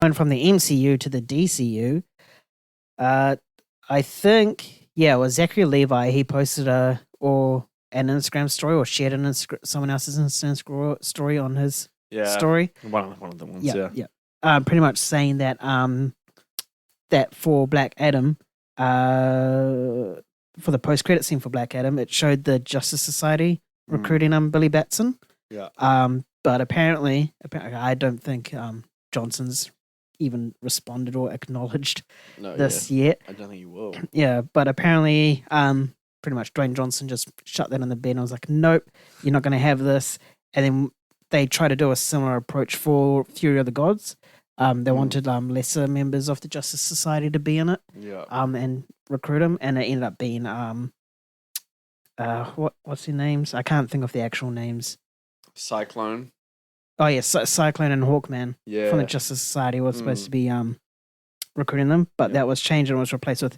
going from the MCU to the DCU, I think, it was Zachary Levi. He posted an Instagram story or shared someone else's Instagram story on his story. One of the ones, yeah. Pretty much saying that that for Black Adam, for the post-credit scene for Black Adam, it showed the Justice Society recruiting Billy Batson. Yeah. But apparently, I don't think Johnson's even responded or acknowledged this yet. I don't think he will. Yeah, but apparently, pretty much Dwayne Johnson just shut that in the bed and was like, nope, you're not going to have this. And then they tried to do a similar approach for Fury of the Gods. They wanted lesser members of the Justice Society to be in it. Yeah. And recruit them, and it ended up being what's their names? I can't think of the actual names. Cyclone. Oh yeah, Cyclone and Hawkman from the Justice Society was supposed to be recruiting them, but that was changed and was replaced with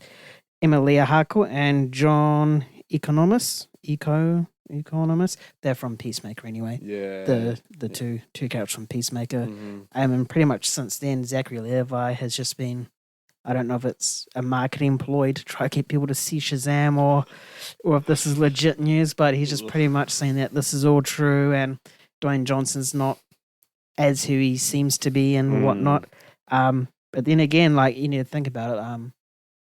Emilia Harcourt and John Economist. They're from Peacemaker anyway. Yeah. The two characters from Peacemaker. And pretty much since then, Zachary Levi has just been, I don't know if it's a marketing ploy to try to get people to see Shazam or if this is legit news, but he's just pretty much saying that this is all true and Dwayne Johnson's not as who he seems to be and whatnot. But then again, like, you need to think about it.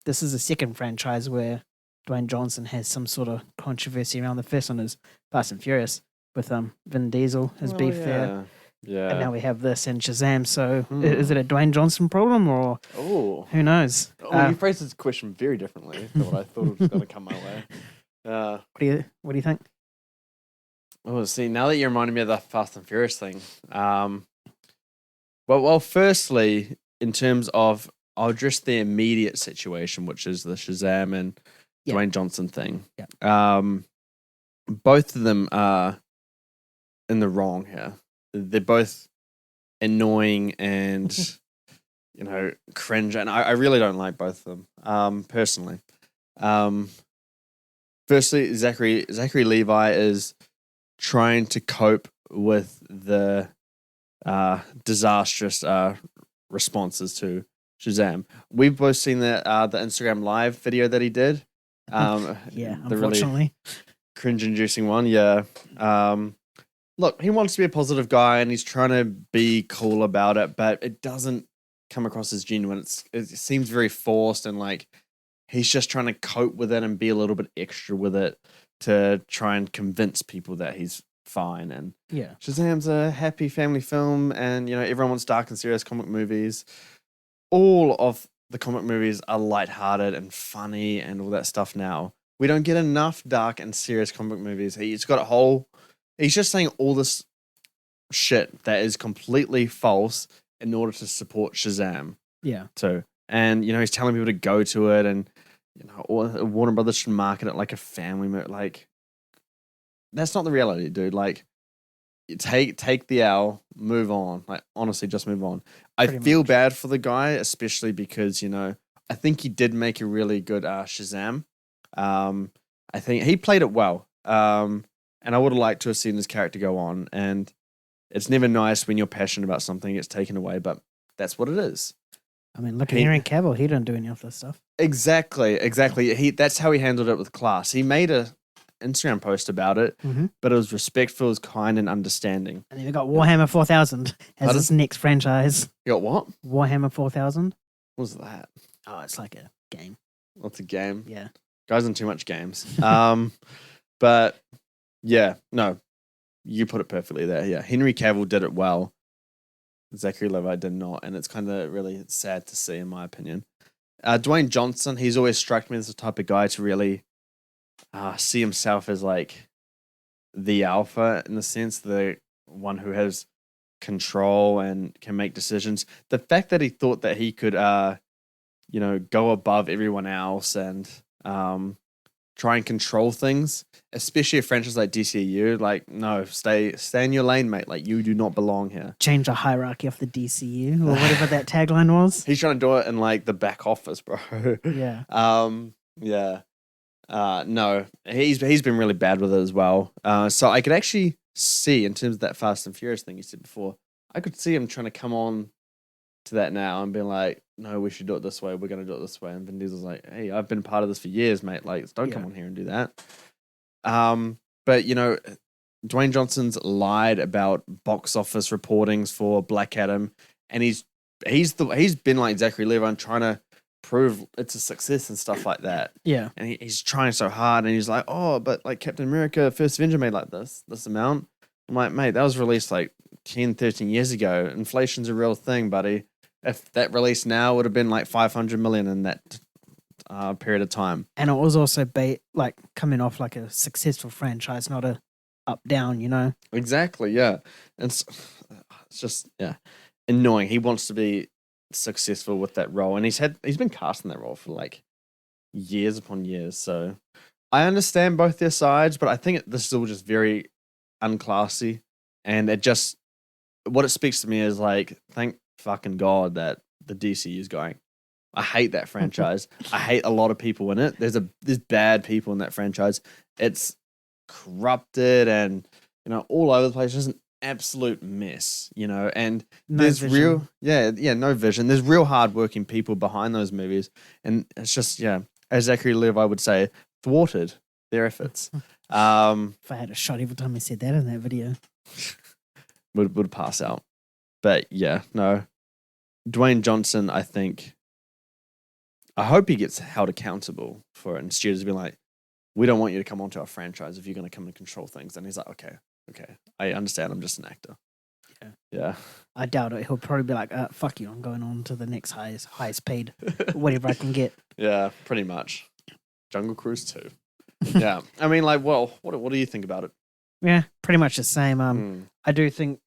This is the second franchise where Dwayne Johnson has some sort of controversy around. The first one is Fast and Furious with Vin Diesel, his beef there. Yeah. And now we have this and Shazam. So is it a Dwayne Johnson problem or who knows? You phrased this question very differently than what I thought was going to come my way. What do you think? Oh, see, now that you reminded me of the Fast and Furious thing. Well, firstly, in terms of, I'll address the immediate situation, which is the Shazam and Dwayne Johnson thing. Yeah. Both of them are in the wrong here. They're both annoying and, cringe. And I really don't like both of them, personally. Firstly, Zachary Levi is trying to cope with the disastrous responses to Shazam. We've both seen the Instagram Live video that he did. The unfortunately. Really cringe-inducing one, yeah. Look, he wants to be a positive guy and he's trying to be cool about it, but it doesn't come across as genuine. It seems very forced and like he's just trying to cope with it and be a little bit extra with it to try and convince people that he's fine. And Shazam's a happy family film and, everyone wants dark and serious comic movies. All of the comic movies are lighthearted and funny and all that stuff now. We don't get enough dark and serious comic movies. He's just saying all this shit that is completely false in order to support Shazam. Yeah. Too. And, he's telling people to go to it and, Warner Brothers should market it like a family movie. Like, that's not the reality, dude. Like, take the L, move on. Like, honestly, just move on. I feel bad for the guy, especially because, I think he did make a really good Shazam. I think he played it well. And I would have liked to have seen his character go on. And it's never nice when you're passionate about something, it gets taken away, but that's what it is. I mean, look at Henry Cavill. He didn't do any of this stuff. Exactly. That's how he handled it with class. He made a Instagram post about it, but it was respectful, it was kind and understanding. And then we got Warhammer 4000 as his next franchise. You got what? Warhammer 4000. What was that? Oh, it's like a game. What's a game? Yeah. Guys on too much games. But yeah, no, you put it perfectly there. Yeah, Henry Cavill did it well. Zachary Levi did not, and it's kind of really sad to see, in my opinion. Dwayne Johnson, he's always struck me as the type of guy to really see himself as like the alpha in the sense, the one who has control and can make decisions. The fact that he thought that he could, go above everyone else and try and control things, especially a franchise like DCU. Like, no, stay in your lane, mate. Like, you do not belong here. Change the hierarchy of the DCU or whatever that tagline was. He's trying to do it in like the back office, bro. Yeah. No, he's been really bad with it as well. So I could actually see, in terms of that Fast and Furious thing you said before, I could see him trying to come on to that now and being like, no, we should do it this way. We're going to do it this way. And Vin Diesel's like, hey, I've been part of this for years, mate. Like, don't come on here and do that. But you know, Dwayne Johnson's lied about box office reportings for Black Adam, and he's been like Zachary Levi trying to prove it's a success and stuff like that. Yeah. And he's trying so hard, and he's like, oh, but like Captain America First Avenger made like this amount. I'm like, mate, that was released like 10, 13 years ago. Inflation's a real thing, buddy. If that release now would have been like 500 million in that period of time. And it was also like coming off like a successful franchise, not a up down, you know? Exactly, yeah. And it's just, yeah, annoying. He wants to be successful with that role, and he's been cast in that role for like years upon years. So I understand both their sides, but I think this is all just very unclassy, and what it speaks to me is like, thank fucking God that the DCU is going. I hate that franchise. I hate a lot of people in it. There's bad people in that franchise. It's corrupted and, you know, all over the place. It's an absolute mess, you know, and there's no vision. There's real hardworking people behind those movies, and it's just, yeah, as Zachary Levi would say, thwarted their efforts. If I had a shot every time I said that in that video, would pass out. But yeah, no, Dwayne Johnson, I hope he gets held accountable for it, and studios be like, we don't want you to come onto our franchise if you're going to come and control things. And he's like, okay, I understand. I'm just an actor. Yeah. I doubt it. He'll probably be like, fuck you, I'm going on to the next highest paid, whatever I can get. Yeah, pretty much. Jungle Cruise 2. Yeah. I mean, like, well, what do you think about it? Yeah, pretty much the same. I do think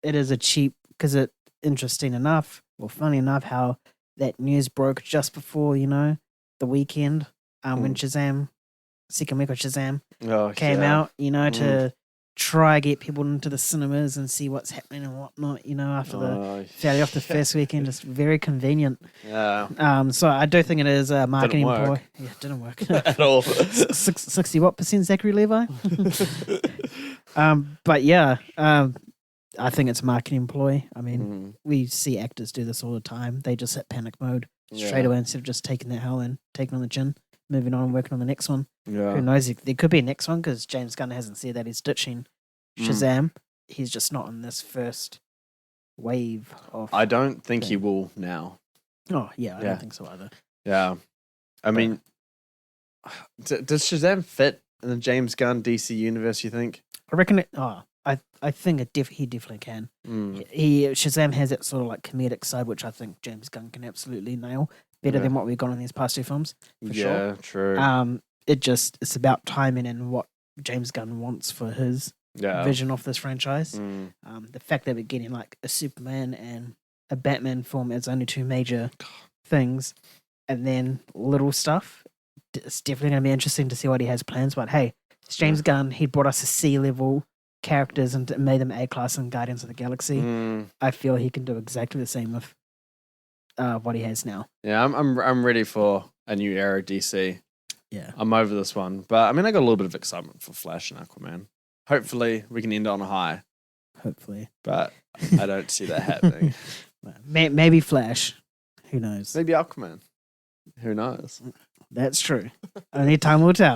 it is because it's interesting enough, or funny enough, how that news broke just before, you know, the weekend, when Shazam, second week of Shazam came out, you know, to try get people into the cinemas and see what's happening and whatnot, you know, after the failure off the first weekend. Just very convenient. Yeah. So I do think it is a marketing ploy. Yeah, it didn't work at all. 60 what percent Zachary Levi? But yeah, I think it's a marketing ploy. I mean, we see actors do this all the time. They just hit panic mode straight away instead of just taking that hell and taking on the chin, moving on and working on the next one. Yeah. Who knows? There could be a next one because James Gunn hasn't said that he's ditching Shazam. He's just not in this first wave of. I don't think he will now. Oh, yeah, I don't think so either. Yeah. I mean, does Shazam fit in the James Gunn DC universe, you think? I reckon I think he definitely can. Shazam has that sort of like comedic side, which I think James Gunn can absolutely nail better than what we've got in these past two films. For sure. Yeah, true. It's about timing and what James Gunn wants for his vision of this franchise. The fact that we're getting like a Superman and a Batman film as only two major things, and then little stuff. It's definitely going to be interesting to see what he has plans. But hey, it's James Gunn. He brought us a C-level characters and made them A-class in Guardians of the Galaxy. I feel he can do exactly the same with what he has now. Yeah, I'm ready for a new era DC. Yeah, I'm over this one, but I mean, I got a little bit of excitement for Flash and Aquaman. Hopefully, we can end on a high. Hopefully, but I don't see that happening. Maybe Flash. Who knows? Maybe Aquaman. Who knows? That's true. Only time will tell.